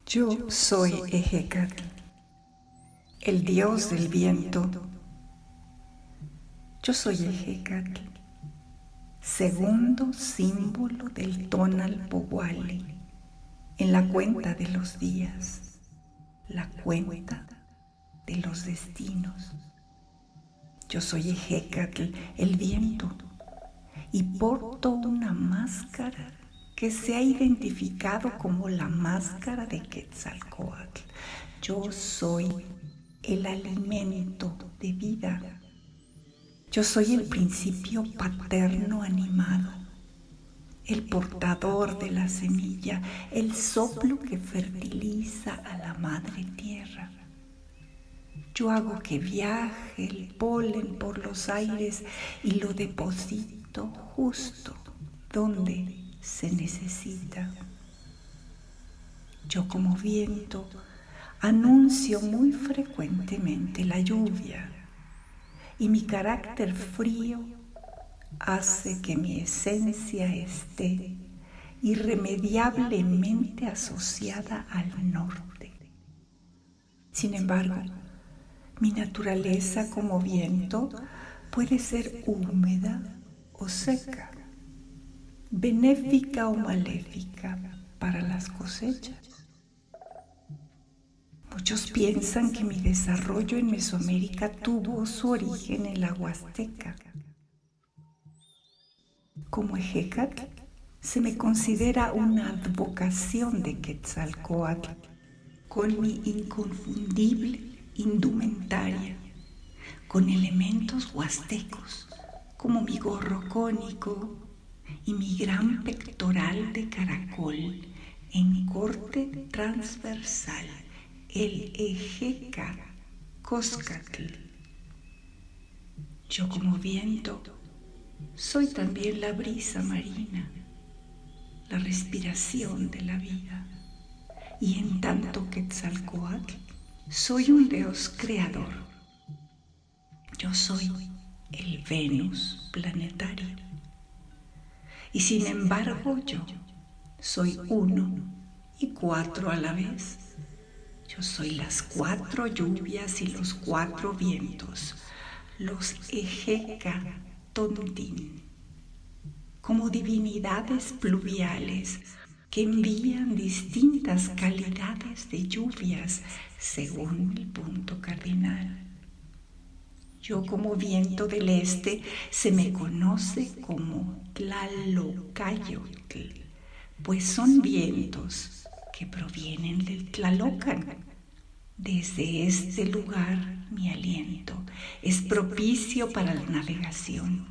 Yo soy Ejecatl, el dios del viento. Yo soy Ejecatl, segundo símbolo del Tonalpohualli en la cuenta de los días, la cuenta de los destinos. Yo soy Ejecatl, el viento, y porto una máscara que se ha identificado como la máscara de Quetzalcóatl. Yo soy el alimento de vida. Yo soy el principio paterno animado, el portador de la semilla, el soplo que fertiliza a la madre tierra. Yo hago que viaje el polen por los aires y lo deposito justo donde se necesita. Yo como viento anuncio muy frecuentemente la lluvia y mi carácter frío hace que mi esencia esté irremediablemente asociada al norte. Sin embargo, mi naturaleza como viento puede ser húmeda o seca, benéfica o maléfica para las cosechas. Muchos piensan que mi desarrollo en Mesoamérica tuvo su origen en la Huasteca. Como Ejecatl, se me considera una advocación de Quetzalcóatl con mi inconfundible indumentaria, con elementos huastecos como mi gorro cónico y mi gran pectoral de caracol en corte transversal, el Ejeca Coscatl. Yo como viento soy también la brisa marina, la respiración de la vida, y en tanto Quetzalcóatl soy un dios creador. Yo soy el Venus planetario. Y sin embargo yo soy 1 y 4 a la vez. Yo soy las 4 lluvias y los 4 vientos, los Ejeca Tontin, como divinidades pluviales que envían distintas calidades de lluvias según el punto cardinal. Yo como viento del este se me conoce como Tlalocayotl, pues son vientos que provienen del Tlalocan. Desde este lugar mi aliento es propicio para la navegación.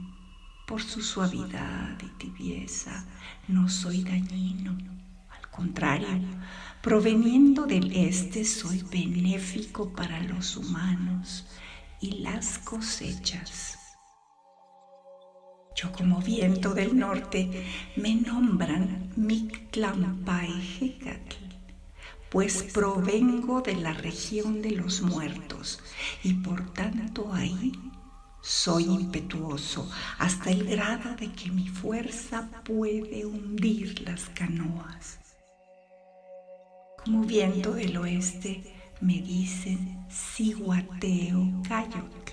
Por su suavidad y tibieza no soy dañino, al contrario, proveniendo del este soy benéfico para los humanos y las cosechas. Yo como viento del norte me nombran Mictlanpaejecatl, pues provengo de la región de los muertos y por tanto ahí soy impetuoso hasta el grado de que mi fuerza puede hundir las canoas. Como viento del oeste me dicen Cihuateocayotl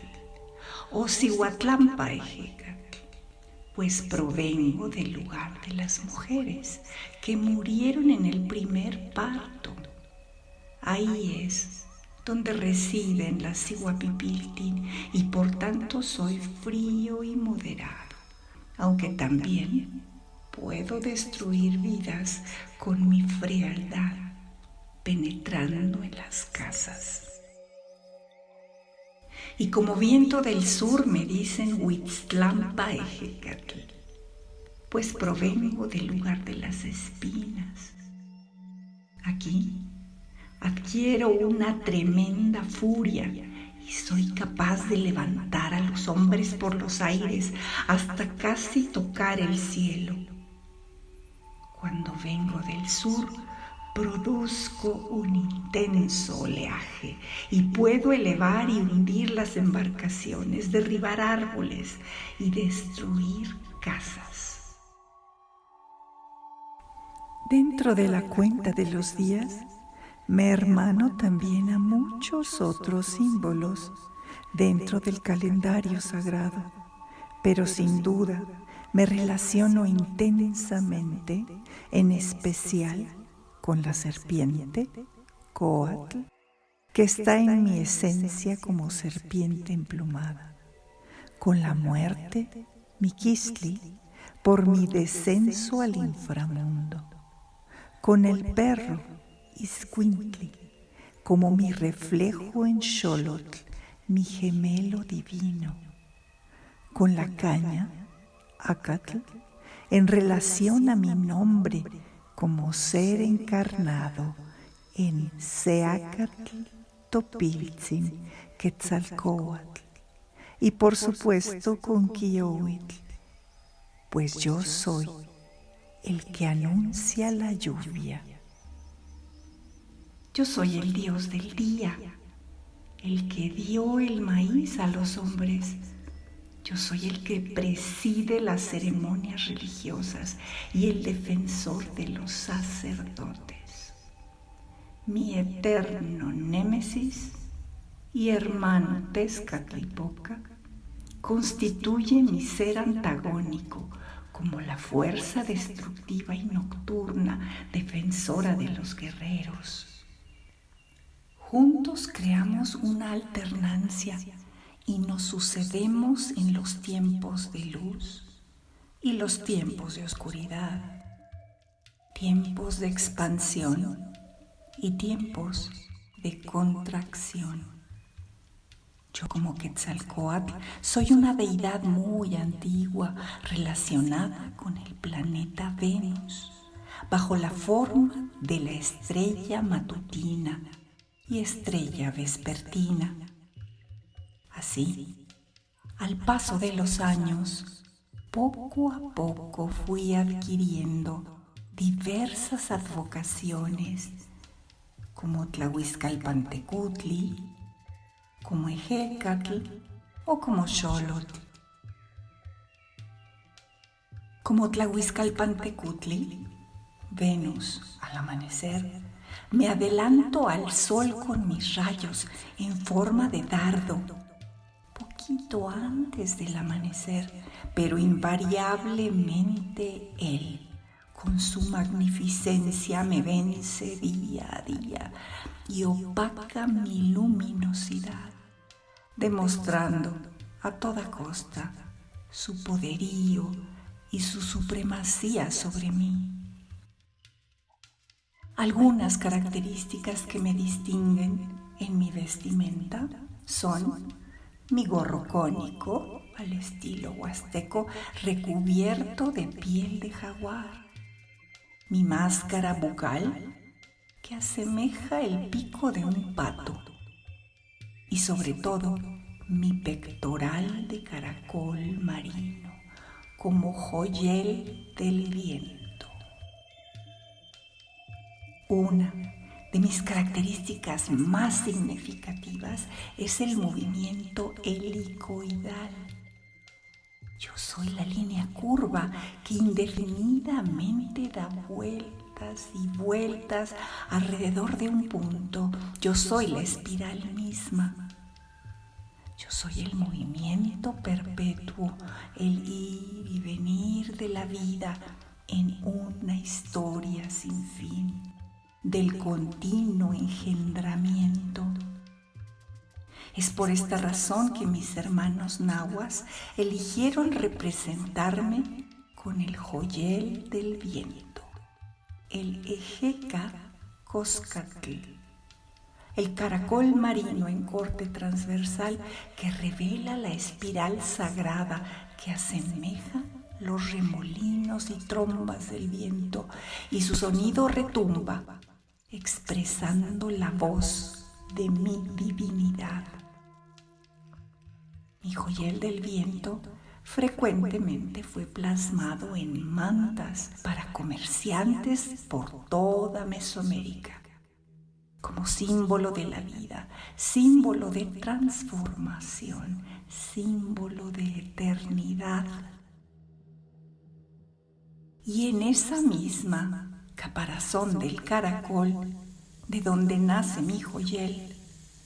o Cihuatlanpaejecatl, pues provengo del lugar de las mujeres que murieron en el primer parto. Ahí es donde residen las Cihuapipiltin y por tanto soy frío y moderado, aunque también puedo destruir vidas con mi frialdad, penetrando en las casas. Y como viento del sur me dicen Huitztlanpaejecatl, pues provengo del lugar de las espinas. Aquí adquiero una tremenda furia y soy capaz de levantar a los hombres por los aires hasta casi tocar el cielo. Cuando vengo del sur, produzco un intenso oleaje y puedo elevar y hundir las embarcaciones, derribar árboles y destruir casas. Dentro de la cuenta de los días, Me hermano también a muchos otros símbolos dentro del calendario sagrado, pero sin duda me relaciono intensamente, en especial con la serpiente, Coatl, que está en mi esencia como serpiente emplumada, con la muerte, Miquistli, por mi descenso al inframundo, con el perro, Iscuintli, como mi reflejo en Xolotl, mi gemelo divino, con la caña, Acatl, en relación a mi nombre como ser encarnado en Seacatl Topiltzin Quetzalcóatl, y por supuesto con Quiyohuitl, pues yo soy el que anuncia la lluvia. Yo soy el dios del día, el que dio el maíz a los hombres. Yo soy el que preside las ceremonias religiosas y el defensor de los sacerdotes. Mi eterno némesis y hermano Tezcatlipoca constituye mi ser antagónico como la fuerza destructiva y nocturna defensora de los guerreros. Juntos creamos una alternancia y nos sucedemos en los tiempos de luz y los tiempos de oscuridad, tiempos de expansión y tiempos de contracción. Yo como Quetzalcóatl soy una deidad muy antigua relacionada con el planeta Venus, bajo la forma de la estrella matutina y estrella vespertina. Así, al paso de los años, poco a poco fui adquiriendo diversas advocaciones, como Tlahuizcalpantecutli, como Ejecatl o como Xolotl. Como Tlahuizcalpantecutli, Venus al amanecer, me adelanto al sol con mis rayos en forma de dardo, poquito antes del amanecer, pero invariablemente él, con su magnificencia, me vence día a día y opaca mi luminosidad, demostrando a toda costa su poderío y su supremacía sobre mí. Algunas características que me distinguen en mi vestimenta son mi gorro cónico, al estilo huasteco, recubierto de piel de jaguar, mi máscara bucal, que asemeja el pico de un pato, y sobre todo mi pectoral de caracol marino, como joyel del viento. Una de mis características más significativas es el movimiento helicoidal. Yo soy la línea curva que indefinidamente da vueltas y vueltas alrededor de un punto. Yo soy la espiral misma. Yo soy el movimiento perpetuo, el ir y venir de la vida en una historia sin fin, del continuo engendramiento. Es por esta razón que mis hermanos nahuas eligieron representarme con el joyel del viento, el Ejeca Coscatl, el caracol marino en corte transversal que revela la espiral sagrada que asemeja los remolinos y trombas del viento, y su sonido retumba, expresando la voz de mi divinidad. Mi joyel del viento frecuentemente fue plasmado en mantas para comerciantes por toda Mesoamérica, como símbolo de la vida, símbolo de transformación, símbolo de eternidad. Y en esa misma caparazón del caracol de donde nace mi joyel,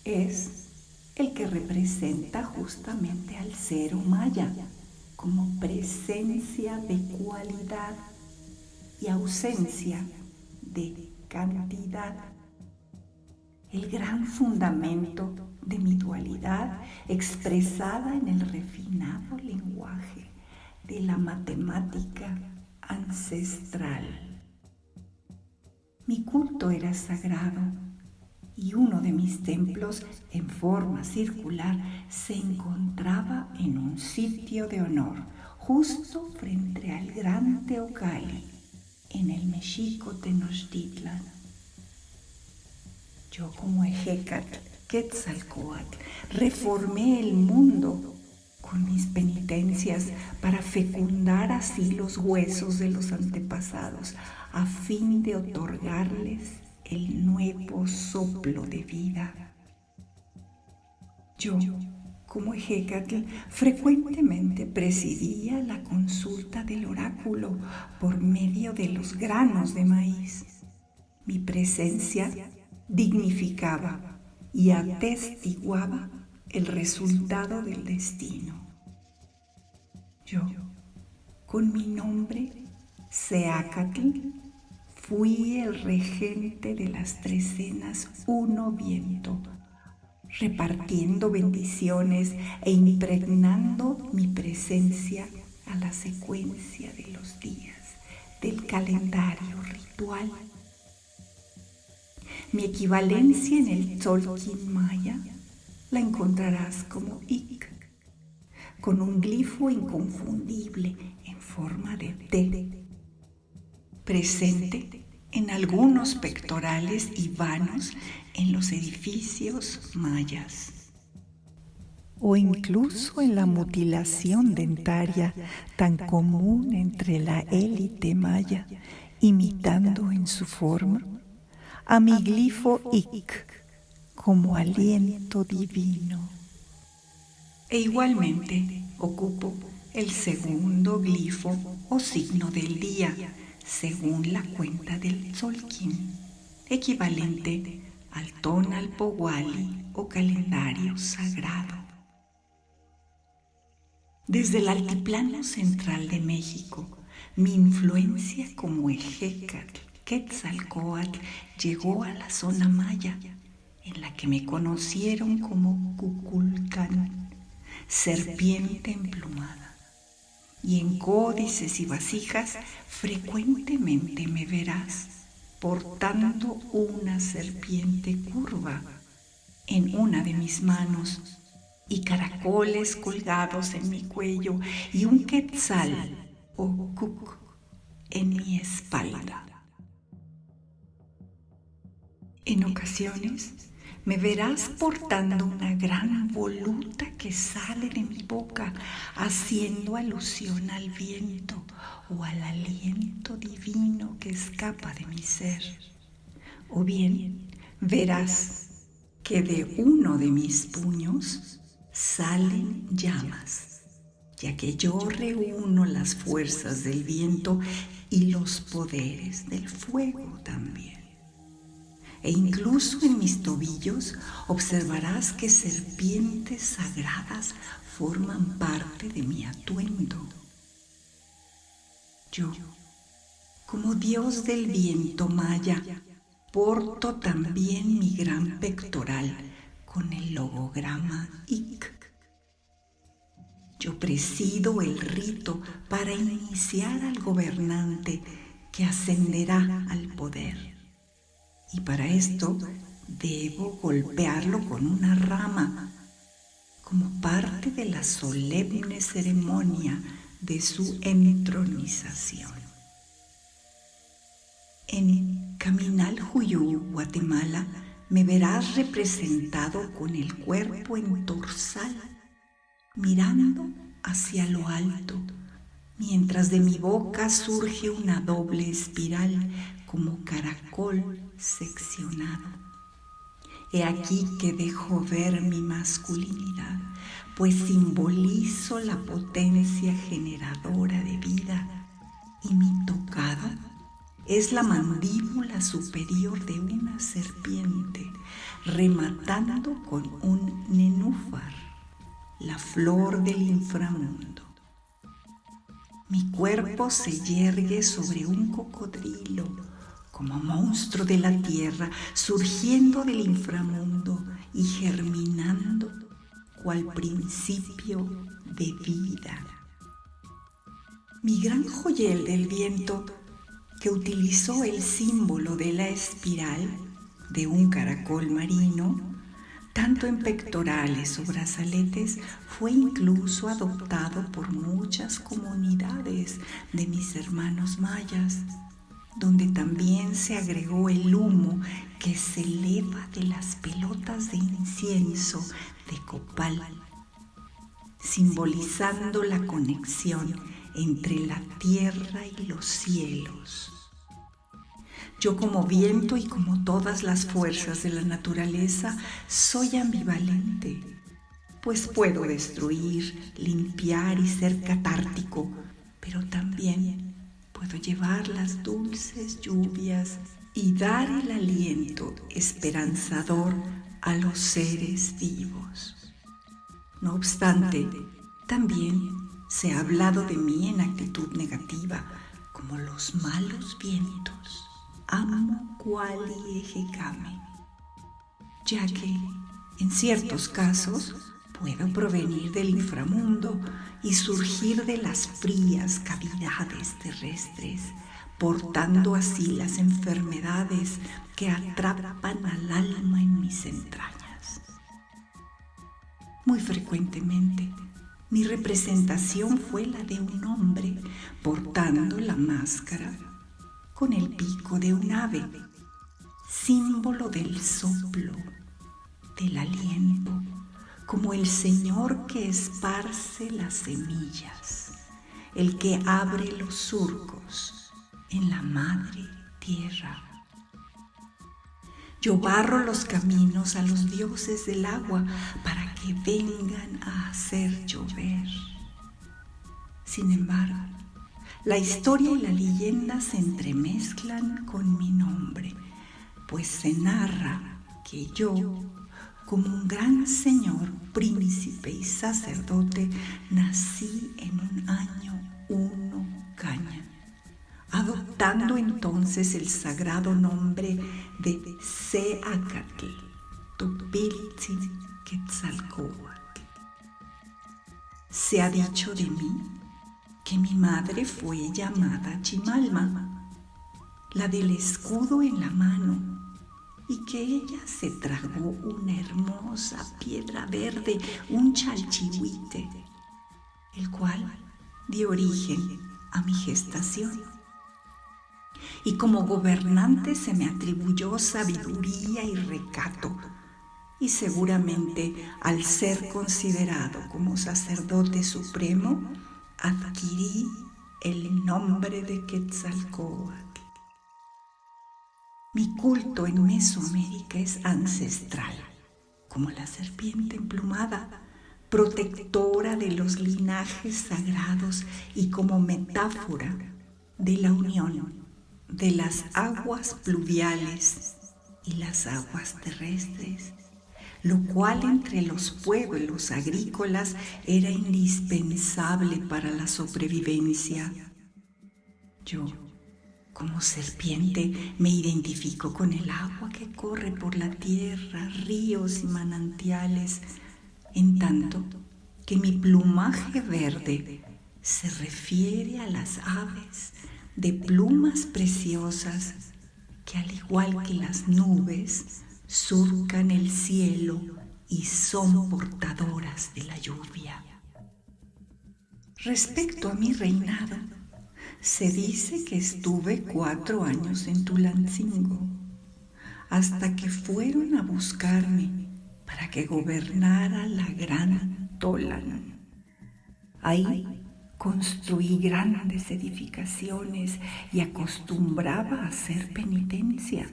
es el que representa justamente al ser maya como presencia de cualidad y ausencia de cantidad. El gran fundamento de mi dualidad expresada en el refinado lenguaje de la matemática ancestral. Mi culto era sagrado y uno de mis templos en forma circular se encontraba en un sitio de honor, justo frente al gran Teocalli, en el Mexico Tenochtitlan. Yo como Ejecatl, Quetzalcóatl, reformé el mundo con mis penitencias para fecundar así los huesos de los antepasados, a fin de otorgarles el nuevo soplo de vida. Yo, como Ejecatl, frecuentemente presidía la consulta del oráculo por medio de los granos de maíz. Mi presencia dignificaba y atestiguaba el resultado del destino. Yo, con mi nombre, Seacatl, fui el regente de las trecenas Uno Viento, repartiendo bendiciones e impregnando mi presencia a la secuencia de los días del calendario ritual. Mi equivalencia en el Tzolk'in maya la encontrarás como Ik, con un glifo inconfundible en forma de T, presente en algunos pectorales y vanos en los edificios mayas, o incluso en la mutilación dentaria tan común entre la élite maya, imitando en su forma a mi glifo Ik como aliento divino. E igualmente ocupo el segundo glifo o signo del día, según la cuenta del Tzolk'in, equivalente al Tonalpohualli o calendario sagrado. Desde el altiplano central de México, mi influencia como Ejecatl, Quetzalcóatl, llegó a la zona maya, en la que me conocieron como Kukulcán, serpiente emplumada. Y en códices y vasijas frecuentemente me verás portando una serpiente curva en una de mis manos y caracoles colgados en mi cuello y un quetzal o kuk en mi espalda. En ocasiones me verás portando una gran voluta que sale de mi boca, haciendo alusión al viento o al aliento divino que escapa de mi ser. O bien verás que de uno de mis puños salen llamas, ya que yo reúno las fuerzas del viento y los poderes del fuego también. E incluso en mis tobillos observarás que serpientes sagradas forman parte de mi atuendo. Yo, como dios del viento maya, porto también mi gran pectoral con el logograma Ik. Yo presido el rito para iniciar al gobernante que ascenderá al poder. Y para esto debo golpearlo con una rama, como parte de la solemne ceremonia de su entronización. En Caminalhuyú, Guatemala, me verás representado con el cuerpo en torsal, mirando hacia lo alto, mientras de mi boca surge una doble espiral como caracol seccionado. He aquí que dejo ver mi masculinidad, pues simbolizo la potencia generadora de vida, y mi tocado es la mandíbula superior de una serpiente, rematando con un nenúfar, la flor del inframundo. Mi cuerpo se yergue sobre un cocodrilo, como monstruo de la tierra, surgiendo del inframundo y germinando cual principio de vida. Mi gran joyel del viento, que utilizó el símbolo de la espiral de un caracol marino, tanto en pectorales o brazaletes, fue incluso adoptado por muchas comunidades de mis hermanos mayas, donde también se agregó el humo que se eleva de las pelotas de incienso de copal, simbolizando la conexión entre la tierra y los cielos. Yo, como viento y como todas las fuerzas de la naturaleza, soy ambivalente, pues puedo destruir, limpiar y ser catártico, pero también puedo llevar las dulces lluvias y dar el aliento esperanzador a los seres vivos. No obstante, también se ha hablado de mí en actitud negativa, como los malos vientos. Amo quali ejecame, ya que en ciertos casos puedo provenir del inframundo y surgir de las frías cavidades terrestres, portando así las enfermedades que atrapan al alma en mis entrañas. Muy frecuentemente, mi representación fue la de un hombre portando la máscara con el pico de un ave, símbolo del soplo, del aliento, como el Señor que esparce las semillas, el que abre los surcos en la madre tierra. Yo barro los caminos a los dioses del agua para que vengan a hacer llover. Sin embargo, la historia y la leyenda se entremezclan con mi nombre, pues se narra que yo, como un gran señor, príncipe y sacerdote, nací en un año 1 Caña, adoptando entonces el sagrado nombre de Seacatl, Topiltzin Quetzalcóatl. Se ha dicho de mí que mi madre fue llamada Chimalma, la del escudo en la mano, y que ella se tragó una hermosa piedra verde, un chalchihuite, el cual dio origen a mi gestación. Y como gobernante se me atribuyó sabiduría y recato, y seguramente al ser considerado como sacerdote supremo, adquirí el nombre de Quetzalcóatl. Mi culto en Mesoamérica es ancestral, como la serpiente emplumada, protectora de los linajes sagrados y como metáfora de la unión de las aguas pluviales y las aguas terrestres, lo cual entre los pueblos agrícolas era indispensable para la sobrevivencia. Yo, como serpiente, me identifico con el agua que corre por la tierra, ríos y manantiales, en tanto que mi plumaje verde se refiere a las aves de plumas preciosas que, al igual que las nubes, surcan el cielo y son portadoras de la lluvia. Respecto a mi reinado, se dice que estuve 4 años en Tulancingo, hasta que fueron a buscarme para que gobernara la gran Tolan. Ahí construí grandes edificaciones y acostumbraba a hacer penitencia.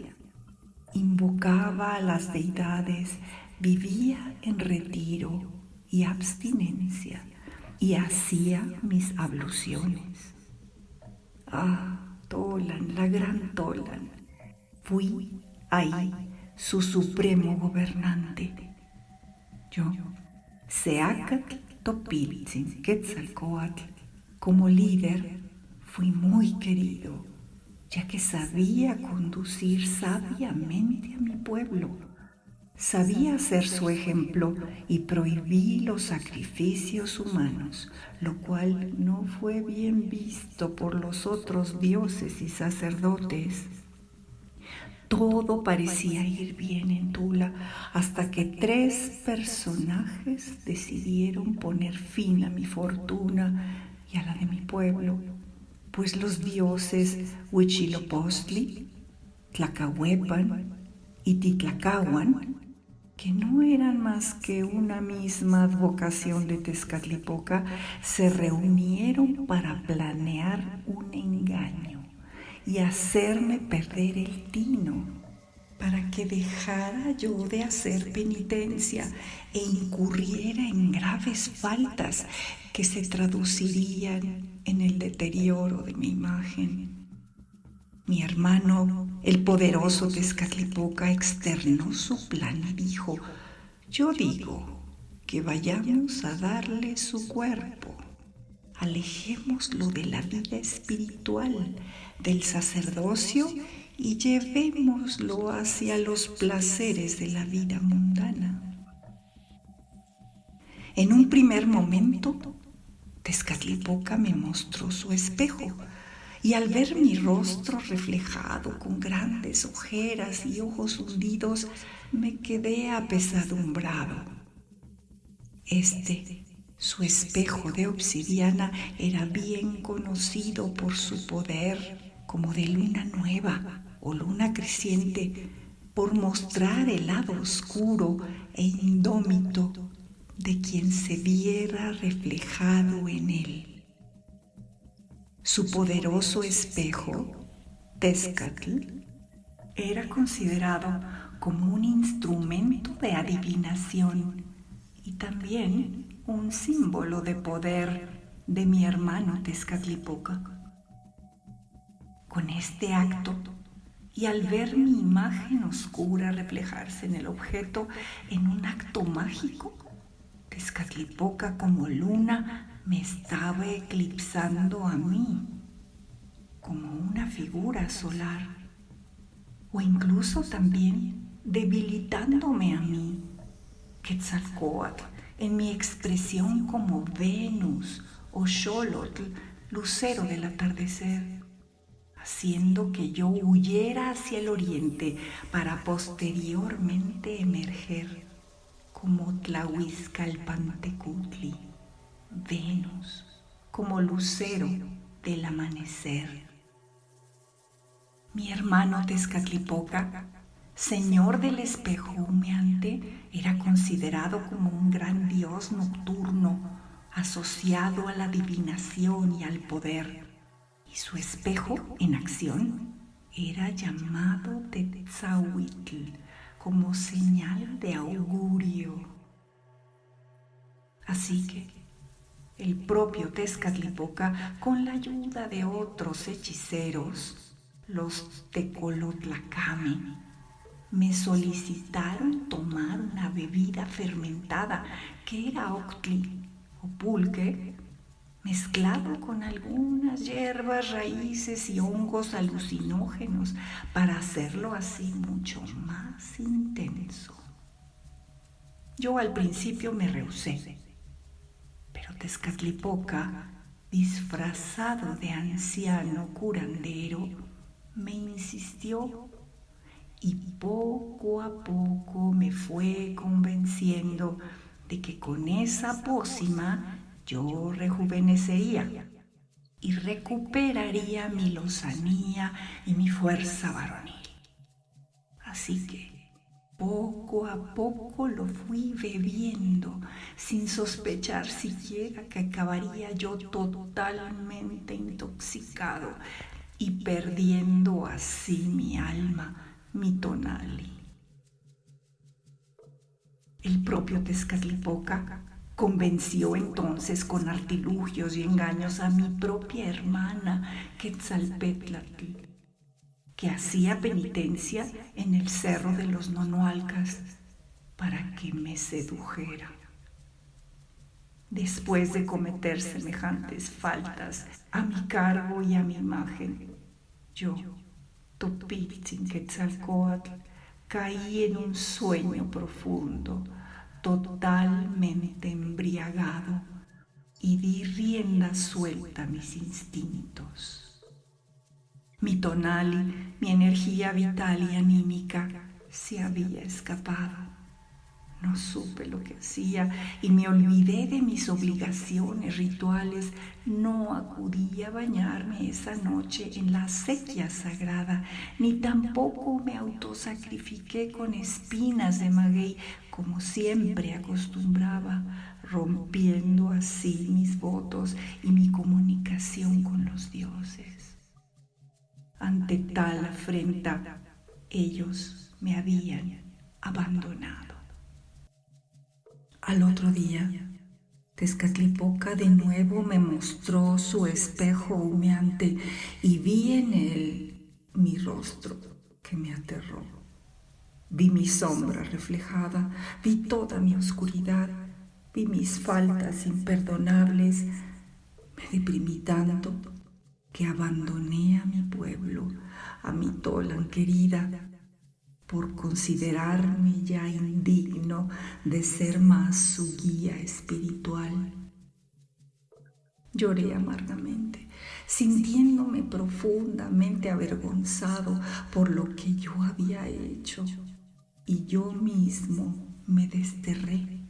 Invocaba a las deidades, vivía en retiro y abstinencia y hacía mis abluciones. Tolan, la gran Tolan. Fui ahí su supremo gobernante. Yo, Seacatl Topiltzin Quetzalcóatl, como líder, fui muy querido, ya que sabía conducir sabiamente a mi pueblo. Sabía ser su ejemplo y prohibí los sacrificios humanos, lo cual no fue bien visto por los otros dioses y sacerdotes. Todo parecía ir bien en Tula hasta que 3 personajes decidieron poner fin a mi fortuna y a la de mi pueblo, pues los dioses Huitzilopochtli, Tlacahuepan y Titlacahuan, que no eran más que una misma advocación de Tezcatlipoca, se reunieron para planear un engaño y hacerme perder el tino, para que dejara yo de hacer penitencia e incurriera en graves faltas que se traducirían en el deterioro de mi imagen. Mi hermano, el poderoso Tezcatlipoca, externó su plan y dijo: yo digo que vayamos a darle su cuerpo. Alejémoslo de la vida espiritual, del sacerdocio, y llevémoslo hacia los placeres de la vida mundana. En un primer momento, Tezcatlipoca me mostró su espejo, y al ver mi rostro reflejado con grandes ojeras y ojos hundidos, me quedé apesadumbrado. Su espejo de obsidiana, era bien conocido por su poder como de luna nueva o luna creciente, por mostrar el lado oscuro e indómito de quien se viera reflejado en él. Su poderoso espejo, Tezcatl, era considerado como un instrumento de adivinación y también un símbolo de poder de mi hermano Tezcatlipoca. Con este acto, y al ver mi imagen oscura reflejarse en el objeto en un acto mágico, Tezcatlipoca como luna me estaba eclipsando a mí, como una figura solar, o incluso también debilitándome a mí, Quetzalcóatl, en mi expresión como Venus o Xolotl, lucero del atardecer, haciendo que yo huyera hacia el oriente para posteriormente emerger como Tlahuizcalpantecutli, Venus, como lucero del amanecer. Mi hermano Tezcatlipoca, señor del espejo humeante, era considerado como un gran dios nocturno, asociado a la adivinación y al poder. Y su espejo en acción era llamado Tetzahuitl, como señal de augurio. Así que el propio Tezcatlipoca, con la ayuda de otros hechiceros, los Tecolotlacame, me solicitaron tomar una bebida fermentada que era octli o pulque, mezclado con algunas hierbas, raíces y hongos alucinógenos para hacerlo así mucho más intenso. Yo al principio me rehusé, pero Tezcatlipoca, disfrazado de anciano curandero, me insistió y poco a poco me fue convenciendo de que con esa pócima yo rejuvenecería y recuperaría mi lozanía y mi fuerza varonil. Así que poco a poco lo fui bebiendo, sin sospechar siquiera que acabaría yo totalmente intoxicado y perdiendo así mi alma, mi tonali. El propio Tezcatlipoca Convenció entonces con artilugios y engaños a mi propia hermana Quetzalpétlatl, que hacía penitencia en el cerro de los Nonoalcas, para que me sedujera. Después de cometer semejantes faltas a mi cargo y a mi imagen, yo, Topitzin-Quetzalcóatl, caí en un sueño profundo, totalmente embriagado, y di rienda suelta a mis instintos. Mi tonali, mi energía vital y anímica, se había escapado. No supe lo que hacía y me olvidé de mis obligaciones rituales. No acudí a bañarme esa noche en la acequia sagrada, ni tampoco me autosacrifiqué con espinas de maguey, como siempre acostumbraba, rompiendo así mis votos y mi comunicación con los dioses. Ante tal afrenta, ellos me habían abandonado. Al otro día, Tezcatlipoca de nuevo me mostró su espejo humeante y vi en él mi rostro que me aterró. Vi mi sombra reflejada, vi toda mi oscuridad, vi mis faltas imperdonables. Me deprimí tanto que abandoné a mi pueblo, a mi Tolan querida, por considerarme ya indigno de ser más su guía espiritual. Lloré amargamente, sintiéndome profundamente avergonzado por lo que yo había hecho, y yo mismo me desterré.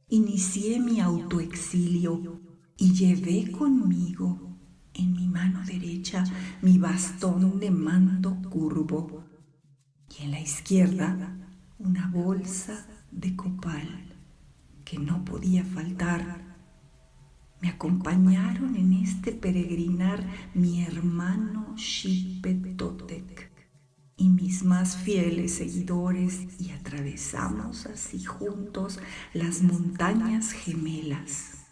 Inicié mi autoexilio y llevé conmigo en mi mano derecha mi bastón de manto curvo, y en la izquierda una bolsa de copal que no podía faltar. Me acompañaron en este peregrinar mi hermano Xipetotec y mis más fieles seguidores, y atravesamos así juntos las montañas gemelas.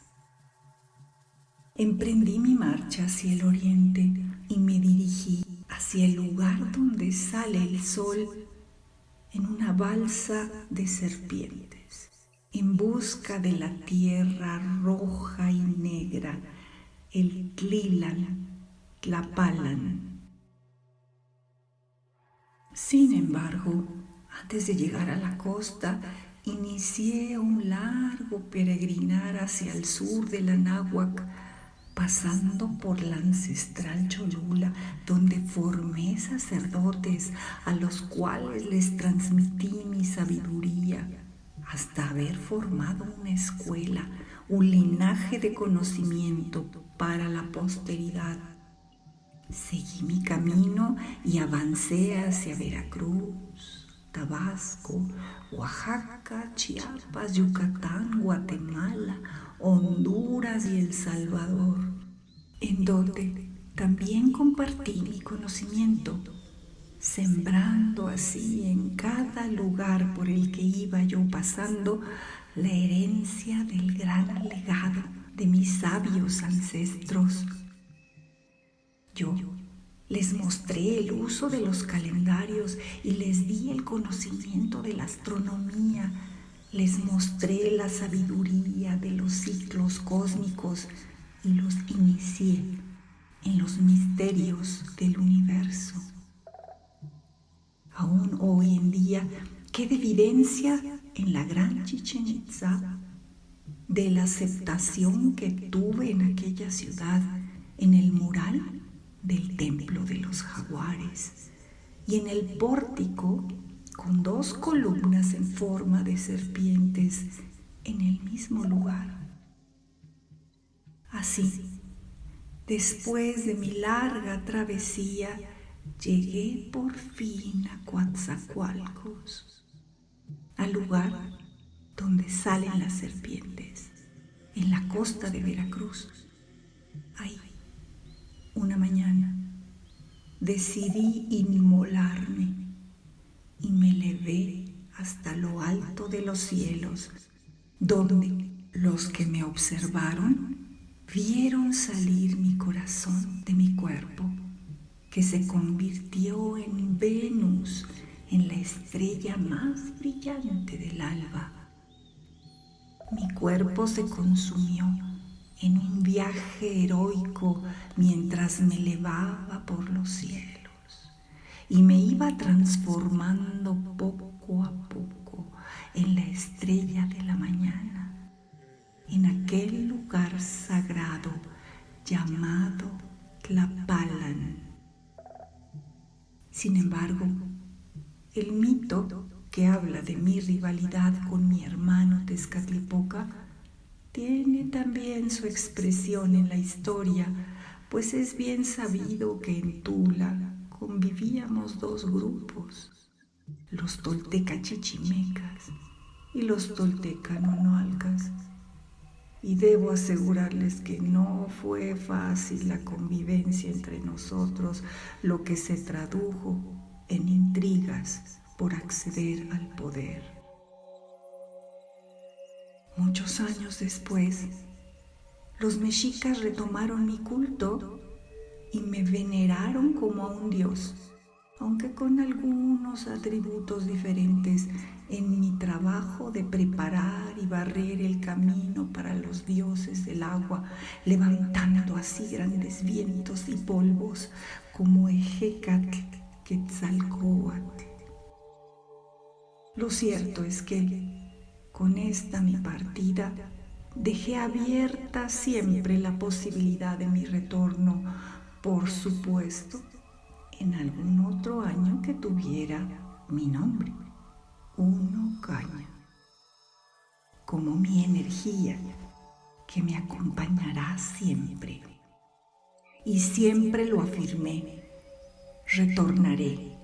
Emprendí mi marcha hacia el oriente y me dirigí hacia el lugar donde sale el sol en una balsa de serpientes, en busca de la tierra roja y negra, el Tlilan, Tlapalan. Sin embargo, antes de llegar a la costa, inicié un largo peregrinar hacia el sur del Anáhuac, pasando por la ancestral Cholula, donde formé sacerdotes a los cuales les transmití mi sabiduría, hasta haber formado una escuela, un linaje de conocimiento para la posteridad. Seguí mi camino y avancé hacia Veracruz, Tabasco, Oaxaca, Chiapas, Yucatán, Guatemala, Honduras y El Salvador, en donde también compartí mi conocimiento, sembrando así en cada lugar por el que iba yo pasando la herencia del gran legado de mis sabios ancestros. Yo les mostré el uso de los calendarios y les di el conocimiento de la astronomía. Les mostré la sabiduría de los ciclos cósmicos y los inicié en los misterios del universo. Aún hoy en día queda evidencia en la gran Chichén Itzá de la aceptación que tuve en aquella ciudad, en el mural del templo de los jaguares y en el pórtico con 2 columnas en forma de serpientes en el mismo lugar. Así, después de mi larga travesía, llegué por fin a Coatzacoalcos, al lugar donde salen las serpientes, en la costa de Veracruz. Ahí, una mañana, decidí inmolarme y me elevé hasta lo alto de los cielos, donde los que me observaron vieron salir mi corazón de mi cuerpo, que se convirtió en Venus, en la estrella más brillante del alba. Mi cuerpo se consumió en un viaje heroico mientras me elevaba por los cielos y me iba transformando poco a poco en la estrella de la mañana, en aquel lugar sagrado llamado Tlapalan. Sin embargo, el mito que habla de mi rivalidad con mi hermano Tezcatlipoca tiene también su expresión en la historia, pues es bien sabido que en Tula convivíamos dos grupos, los tolteca chichimecas y los tolteca nonoalcas. Y debo asegurarles que no fue fácil la convivencia entre nosotros, lo que se tradujo en intrigas por acceder al poder. Muchos años después, los mexicas retomaron mi culto y me veneraron como a un dios, aunque con algunos atributos diferentes en mi trabajo de preparar y barrer el camino para los dioses del agua, levantando así grandes vientos y polvos como Ejecatl, Quetzalcóatl. Lo cierto es que con esta mi partida dejé abierta siempre la posibilidad de mi retorno, por supuesto, en algún otro año que tuviera mi nombre, Uno Caña, como mi energía que me acompañará siempre. Y siempre lo afirmé, retornaré,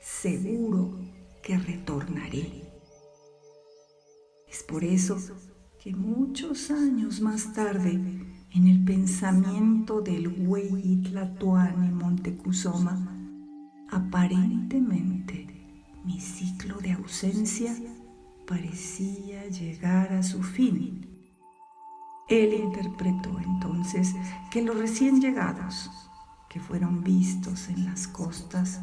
seguro que retornaré. Es por eso que muchos años más tarde, en el pensamiento del Huey Tlatoani Montezuma, aparentemente mi ciclo de ausencia parecía llegar a su fin. Él interpretó entonces que los recién llegados, que fueron vistos en las costas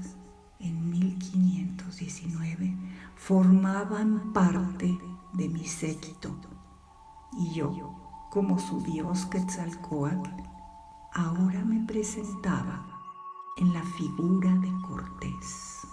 en 1519, formaban parte de mi séquito, y yo, como su dios Quetzalcóatl, ahora me presentaba en la figura de Cortés.